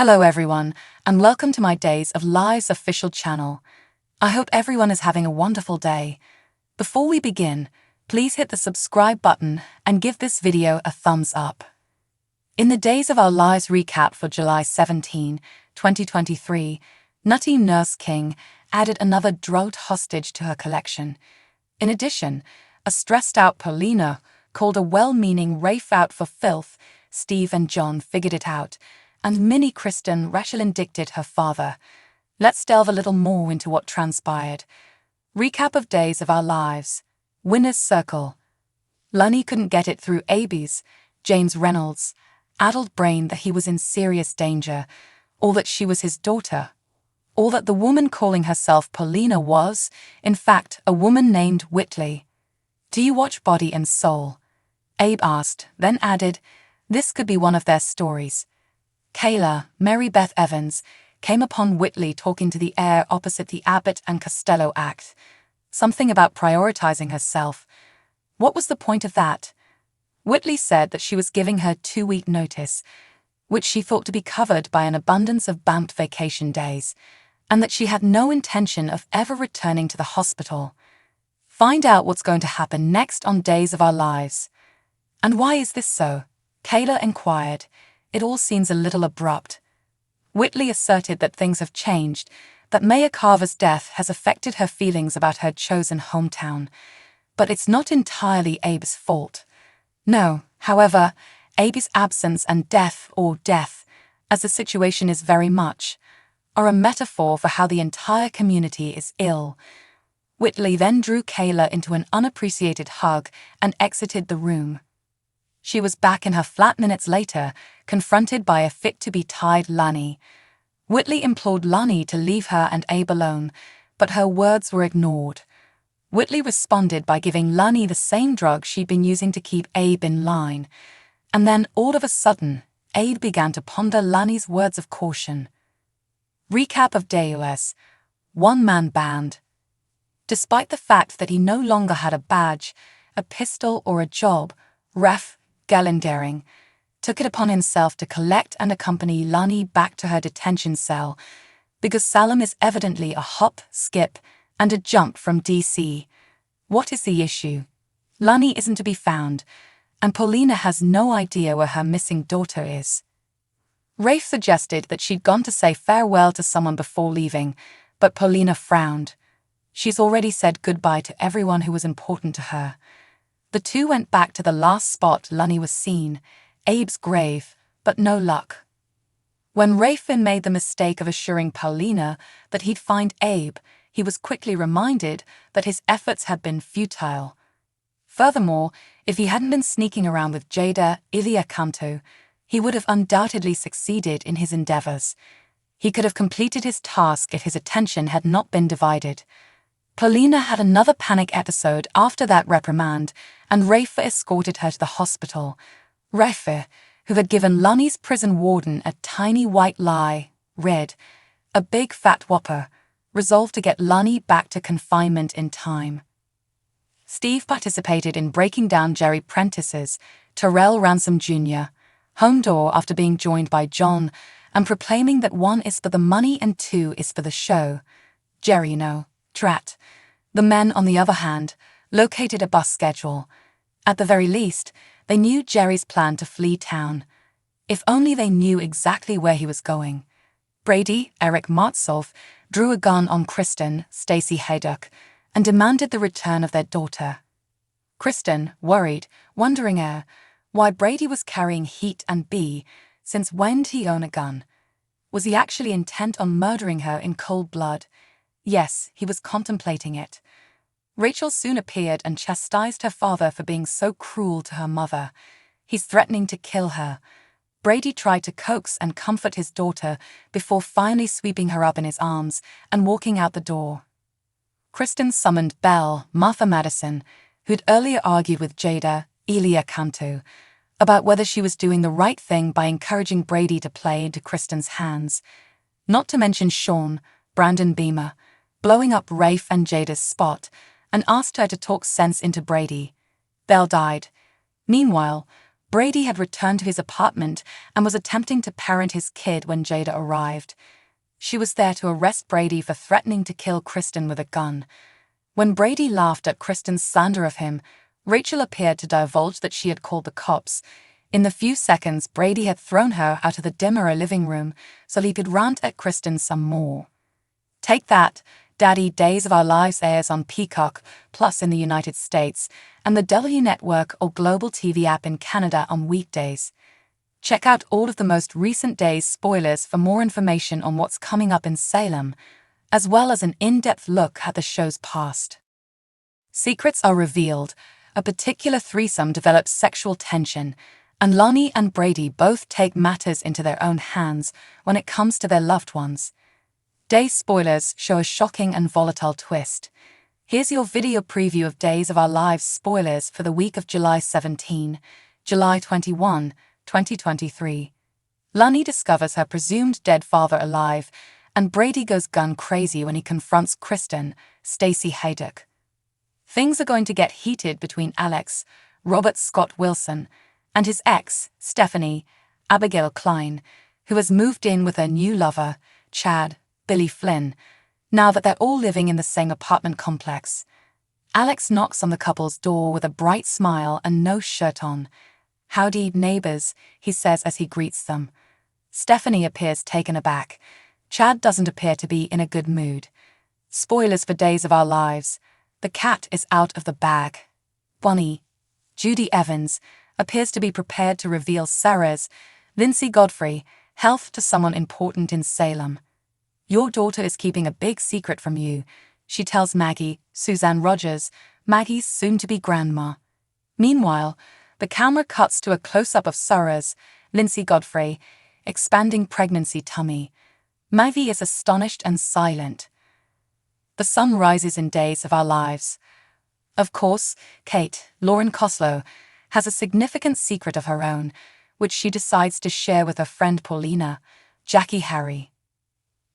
Hello everyone, and welcome to my Days of Lies official channel. I hope everyone is having a wonderful day. Before we begin, please hit the subscribe button and give this video a thumbs up. In the Days of Our Lives recap for July 17, 2023, Nutty Nurse King added another drugged hostage to her collection. In addition, a stressed-out Paulina called a well-meaning Rafe out for filth. Steve and John figured it out, and Minnie Kristen Rachel-indicted her father. Let's delve a little more into what transpired. Recap of Days of Our Lives. Winner's Circle. Lani couldn't get it through Abby's, James Reynolds' addled brain that he was in serious danger, or that she was his daughter, or that the woman calling herself Paulina was, in fact, a woman named Whitley. "Do you watch Body and Soul?" Abe asked, then added, "This could be one of their stories." Kayla, Mary Beth Evans, came upon Whitley talking to the air opposite the Abbott and Costello act. Something about prioritizing herself. What was the point of that? Whitley said that she was giving her 2-week notice, which she thought to be covered by an abundance of banked vacation days, and that she had no intention of ever returning to the hospital. Find out what's going to happen next on Days of Our Lives. "And why is this so?" Kayla inquired. "It all seems a little abrupt." Whitley asserted that things have changed, that Maya Carver's death has affected her feelings about her chosen hometown. But it's not entirely Abe's fault. No, however, Abe's absence and death, as the situation is very much, are a metaphor for how the entire community is ill. Whitley then drew Kayla into an unappreciated hug and exited the room. She was back in her flat minutes later, confronted by a fit-to-be-tied Lani. Whitley implored Lani to leave her and Abe alone, but her words were ignored. Whitley responded by giving Lani the same drug she'd been using to keep Abe in line. And then, all of a sudden, Abe began to ponder Lani's words of caution. Recap of Deus. One-man band. Despite the fact that he no longer had a badge, a pistol, or a job, Ref. Gallendaring took it upon himself to collect and accompany Lani back to her detention cell, because Salem is evidently a hop, skip, and a jump from DC. What is the issue? Lani isn't to be found, and Paulina has no idea where her missing daughter is. Rafe suggested that she'd gone to say farewell to someone before leaving, but Paulina frowned. She's already said goodbye to everyone who was important to her. The two went back to the last spot Lani was seen, Abe's grave, but no luck. When Rafe made the mistake of assuring Paulina that he'd find Abe, he was quickly reminded that his efforts had been futile. Furthermore, if he hadn't been sneaking around with Jada Iliakanto, he would have undoubtedly succeeded in his endeavors. He could have completed his task if his attention had not been divided. Paulina had another panic episode after that reprimand, and Rafe escorted her to the hospital. Rafe, who had given Lani's prison warden a tiny white lie, read, "A big fat whopper," resolved to get Lani back to confinement in time. Steve participated in breaking down Jerry Prentice's, Terrell Ransom Jr., home door after being joined by John and proclaiming that 1 is for the money and 2 is for the show. Jerry, no. Drat. The men, on the other hand, located a bus schedule. At the very least, they knew Jerry's plan to flee town. If only they knew exactly where he was going. Brady, Eric Martsolf, drew a gun on Kristen, Stacy Haydock, and demanded the return of their daughter. Kristen, worried, wondering why Brady was carrying heat and since when did he own a gun? Was he actually intent on murdering her in cold blood? Yes, he was contemplating it. Rachel soon appeared and chastised her father for being so cruel to her mother. He's threatening to kill her. Brady tried to coax and comfort his daughter before finally sweeping her up in his arms and walking out the door. Kristen summoned Belle, Martha Madison, who'd earlier argued with Jada Iliakanto about whether she was doing the right thing by encouraging Brady to play into Kristen's hands. Not to mention Sean, Brandon Beamer, blowing up Rafe and Jada's spot, and asked her to talk sense into Brady. Belle died. Meanwhile, Brady had returned to his apartment and was attempting to parent his kid when Jada arrived. She was there to arrest Brady for threatening to kill Kristen with a gun. When Brady laughed at Kristen's slander of him, Rachel appeared to divulge that she had called the cops. In the few seconds, Brady had thrown her out of the dimmer living room so he could rant at Kristen some more. Take that, Daddy. Days of Our Lives airs on Peacock Plus in the United States and the W Network or Global TV app in Canada on weekdays. Check out all of the most recent days' spoilers for more information on what's coming up in Salem, as well as an in-depth look at the show's past. Secrets are revealed, a particular threesome develops sexual tension, and Lani and Brady both take matters into their own hands when it comes to their loved ones. Days spoilers show a shocking and volatile twist. Here's your video preview of Days of Our Lives spoilers for the week of July 17, July 21, 2023. Lani discovers her presumed dead father alive, and Brady goes gun crazy when he confronts Kristen, Stacey Haydock. Things are going to get heated between Alex, Robert Scott Wilson, and his ex, Stephanie, Abigail Klein, who has moved in with her new lover, Chad, Billy Flynn, now that they're all living in the same apartment complex. Alex knocks on the couple's door with a bright smile and no shirt on. "Howdy, neighbors," he says as he greets them. Stephanie appears taken aback. Chad doesn't appear to be in a good mood. Spoilers for Days of Our Lives. The cat is out of the bag. Bonnie, Judy Evans, appears to be prepared to reveal Sarah's, Lindsay Godfrey, health to someone important in Salem. "Your daughter is keeping a big secret from you," she tells Maggie, Suzanne Rogers, Maggie's soon-to-be grandma. Meanwhile, the camera cuts to a close-up of Sarah's, Lindsay Godfrey, expanding pregnancy tummy. Maggie is astonished and silent. The sun rises in Days of Our Lives. Of course, Kate, Lauren Koslow, has a significant secret of her own, which she decides to share with her friend Paulina, Jackie Harry.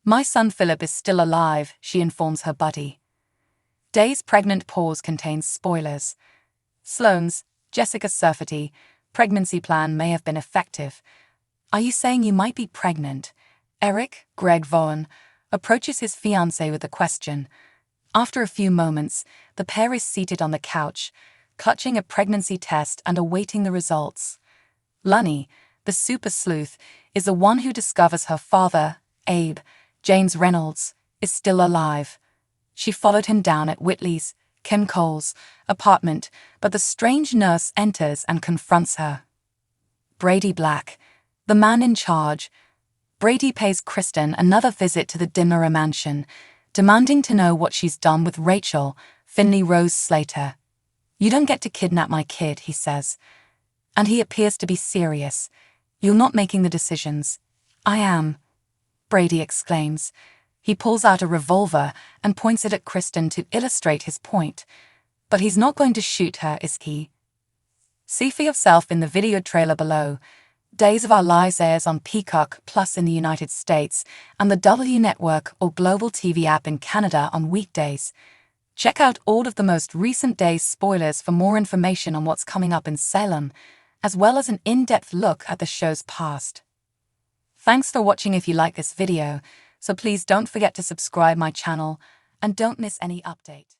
"My son Philip is still alive," she informs her buddy. Days' pregnant pause contains spoilers. Sloane's, Jessica Surfety, pregnancy plan may have been effective. "Are you saying you might be pregnant?" Eric, Greg Vaughan, approaches his fiancée with a question. After a few moments, the pair is seated on the couch, clutching a pregnancy test and awaiting the results. Lani, the super sleuth, is the one who discovers her father, Abe, James Reynolds, is still alive. She followed him down at Whitley's, Ken Cole's, apartment, but the strange nurse enters and confronts her. Brady Black, the man in charge. Brady pays Kristen another visit to the Dimmerer mansion, demanding to know what she's done with Rachel, Finley Rose Slater. "You don't get to kidnap my kid," he says. And he appears to be serious. "You're not making the decisions." "I am," Brady exclaims. He pulls out a revolver and points it at Kristen to illustrate his point. But he's not going to shoot her, is he? See for yourself in the video trailer below. Days of Our Lives airs on Peacock Plus in the United States and the W Network or Global TV app in Canada on weekdays. Check out all of the most recent days' spoilers for more information on what's coming up in Salem, as well as an in-depth look at the show's past. Thanks for watching. If you like this video, so please don't forget to subscribe my channel and don't miss any update.